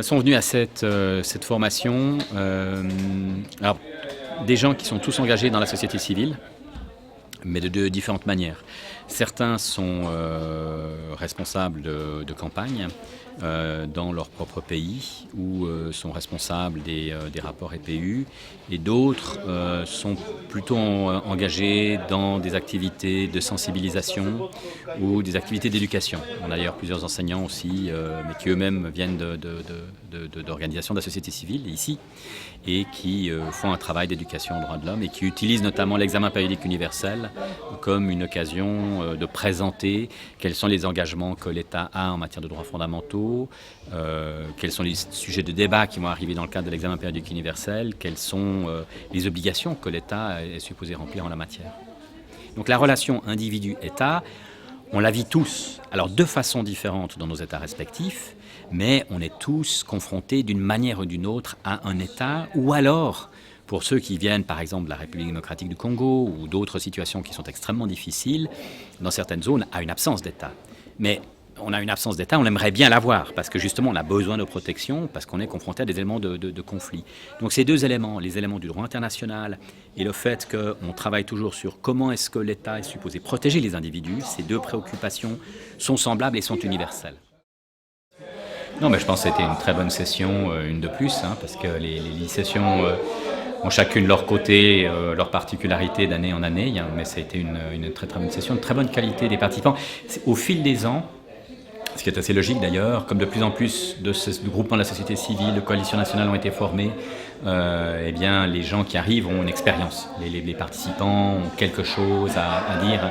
Sont venus à cette formation alors, des gens qui sont tous engagés dans la société civile, mais de différentes manières. Certains sont responsables de campagne dans leur propre pays ou sont responsables des rapports EPU, et d'autres sont plutôt engagés dans des activités de sensibilisation ou des activités d'éducation. On a d'ailleurs plusieurs enseignants aussi, mais qui eux-mêmes viennent d'organisations de la société civile ici, et qui font un travail d'éducation aux droits de l'homme et qui utilisent notamment l'examen périodique universel comme une occasion de présenter quels sont les engagements que l'État a en matière de droits fondamentaux, quels sont les sujets de débat qui vont arriver dans le cadre de l'examen périodique universel, quelles sont les obligations que l'État est supposé remplir en la matière. Donc la relation individu-État, on la vit tous, alors de façon différente dans nos États respectifs, mais on est tous confrontés d'une manière ou d'une autre à un État, ou alors, pour ceux qui viennent par exemple de la République démocratique du Congo ou d'autres situations qui sont extrêmement difficiles, dans certaines zones, à une absence d'État. Mais on a une absence d'État, on aimerait bien l'avoir, parce que justement on a besoin de protection, parce qu'on est confronté à des éléments de conflit. Donc ces deux éléments, les éléments du droit international et le fait qu'on travaille toujours sur comment est-ce que l'État est supposé protéger les individus, ces deux préoccupations sont semblables et sont universelles. Non, mais je pense que c'était une très bonne session, une de plus, parce que les sessions ont chacune leur côté, leur particularité d'année en année, mais ça a été une très très bonne session, une très bonne qualité des participants. Au fil des ans, ce qui est assez logique d'ailleurs, comme de plus en plus de groupements de la société civile, de coalitions nationales ont été formés, eh bien, les gens qui arrivent ont une expérience. Les participants ont quelque chose à dire.